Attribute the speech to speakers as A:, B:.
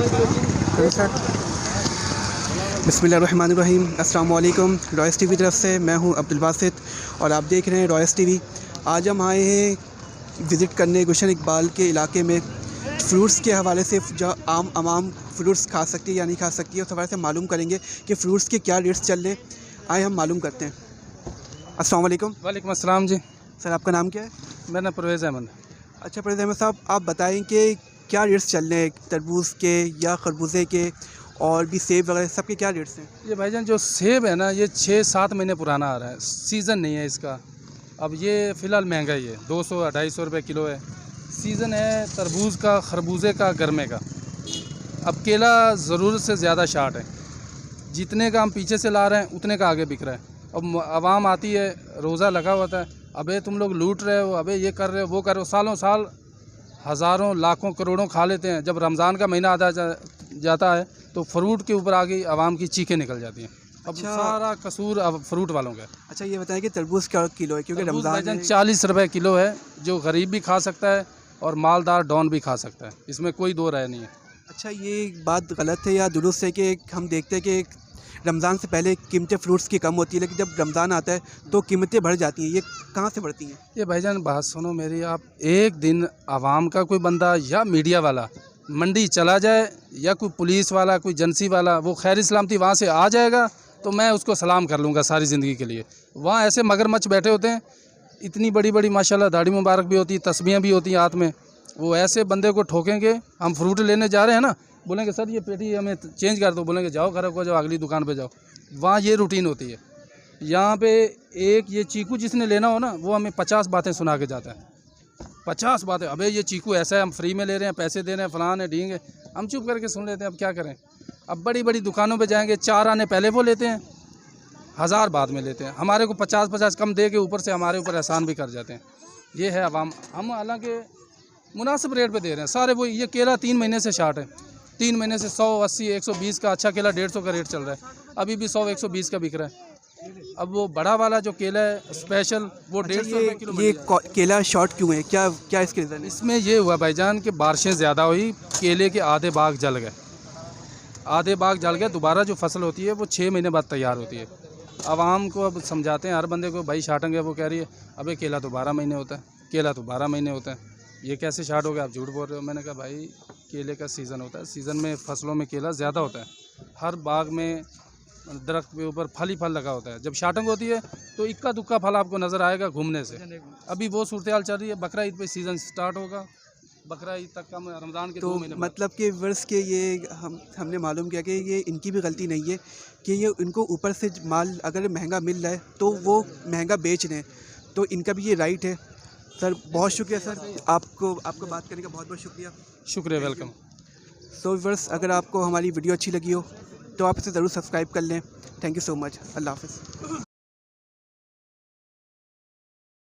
A: Hello sir, बिस्मिल्लाहिर्रहमानिर्रहीम, अस्सलाम वालेकुम। रॉयस टीवी तरफ से मैं हूं अब्दुल बासित और आप देख रहे हैं रॉयस टीवी। आज हम आए हैं विज़िट करने गुलशन इकबाल के इलाके में। फ़्रूट्स के हवाले से जो आम फ़्रूट्स खा सकती है या नहीं खा सकती है, उस हवाले से मालूम करेंगे कि फ़्रूट्स के क्या रेट्स चल रहे हैं। आए हम मालूम करते हैं। अस्सलाम वालेकुम।
B: वालेकुम अस्सलाम जी।
A: सर, आपका नाम क्या है?
B: मेरा नाम परवेज़ अहमद।
A: अच्छा परवेज़ अहमद साहब, आप बताएं कि क्या रेट्स चल रहे हैं तरबूज के या खरबूजे के, और भी सेब वगैरह सबके क्या रेट्स हैं?
B: ये भाईजान जो सेब है ना, ये 6-7 महीने पुराना आ रहा है, सीज़न नहीं है इसका। अब ये फ़िलहाल महंगा ही है, 200-250 रुपये किलो है। सीज़न है तरबूज का, खरबूजे का, गरमे का। अब केला ज़रूरत से ज़्यादा शार्ट है, जितने का हम पीछे से ला रहे हैं उतने का आगे बिक रहा है। अब आवाम आती है, रोज़ा लगा होता है, अबे तुम लोग लूट रहे हो, अबे ये कर रहे हो, वो कर रहे हो। सालों साल हज़ारों लाखों करोड़ों खा लेते हैं। जब रमज़ान का महीना आता जाता है तो फ्रूट के ऊपर आगे आवाम की चीखें निकल जाती हैं। अब
A: अच्छा,
B: सारा कसूर अब फ्रूट वालों का है।
A: अच्छा ये बताएं कि तरबूज क्या किलो है, क्योंकि रमज़ान है।
B: 40 रुपये किलो है, जो गरीब भी खा सकता है और मालदार डॉन भी खा सकता है, इसमें कोई दो राय नहीं है।
A: अच्छा, ये बात गलत है या दुरुस्त है कि हम देखते हैं कि रमज़ान से पहले कीमतें फ्रूट्स की कम होती है, लेकिन जब रमज़ान आता है तो कीमतें बढ़ जाती हैं? ये कहाँ से बढ़ती हैं?
B: ये भाईजान बात सुनो मेरी, आप एक दिन आवाम का कोई बंदा या मीडिया वाला मंडी चला जाए, या कोई पुलिस वाला, कोई एजेंसी वाला, वो खैर सलामती वहाँ से आ जाएगा तो मैं उसको सलाम कर लूँगा सारी ज़िंदगी के लिए। वहाँ ऐसे मगरमच्छ बैठे होते हैं, इतनी बड़ी बड़ी माशाल्लाह दाढ़ी मुबारक भी होती है, तस्बीहें भी होती हैं हाथ में। वो ऐसे बंदे को ठोकेंगे, हम फ्रूट लेने जा रहे हैं ना, बोलेंगे सर ये पेटी हमें चेंज कर दो, बोलेंगे जाओ घर को, जाओ अगली दुकान पे जाओ। वहाँ ये रूटीन होती है। यहाँ पे एक ये चीकू जिसने लेना हो ना, वो हमें 50 बातें सुना के जाता है। 50 बातें, अबे ये चीकू ऐसा है, हम फ्री में ले रहे हैं, पैसे दे रहे हैं, फलान है, ढींग है। हम चुप करके सुन लेते हैं, अब क्या करें। अब बड़ी बड़ी दुकानों पे जाएंगे, 4 आने पहले वो लेते हैं, 1000 बाद में लेते हैं। हमारे को 50-50 कम दे के ऊपर से हमारे ऊपर एहसान भी कर जाते हैं। ये है अवाम। हम हालांकि मुनासिब रेट पे दे रहे हैं सारे। वो ये केला 3 महीने से शार्ट है, 3 महीने से 180, 120 का अच्छा केला 150 का रेट चल रहा है। अभी भी 100-120 का बिक रहा है। अब वो बड़ा वाला जो केला है स्पेशल, वो 150 रुपये किलो।
A: ये केला शॉर्ट क्यों है? क्या इसके रीज़न है?
B: इसमें ये हुआ भाईजान कि बारिशें ज़्यादा हुई, केले के आधे बाग जल गए। आधे बाग जल गए, दोबारा जो फसल होती है वो 6 महीने बाद तैयार होती है। आवाम को अब समझाते हैं हर बंदे को, भाई शार्टेंगे, वो कह रही है अबे केला तो 12 महीने होता है, केला तो 12 महीने होता है, ये कैसे शार्ट हो गया, आप झूठ बोल रहे हो। मैंने कहा भाई केले का सीज़न होता है, सीज़न में फसलों में केला ज़्यादा होता है। हर बाग में दरख्त के ऊपर फल ही फल लगा होता है। जब शार्टिंग होती है तो इक्का दुक्का फल आपको नज़र आएगा घूमने से। अभी वो सूरत हाल चल रही है, बकरा ईद पे सीज़न स्टार्ट होगा, बकरा ईद तक कम, रमज़ान के 2 महीने
A: मतलब कि वर्ष के ये हमने मालूम किया कि ये इनकी भी गलती नहीं है कि ये इनको ऊपर से माल अगर महंगा मिल रहा है तो वो महंगा बेच रहे हैं, तो इनका भी ये राइट है। सर बहुत शुक्रिया सर, आपको बात करने का बहुत बहुत शुक्रिया।
B: शुक्रिया, वेलकम।
A: सो व्यूअर्स, अगर आपको हमारी वीडियो अच्छी लगी हो तो आप इसे ज़रूर सब्सक्राइब कर लें। Thank you so much. अल्लाह हाफ़िज़।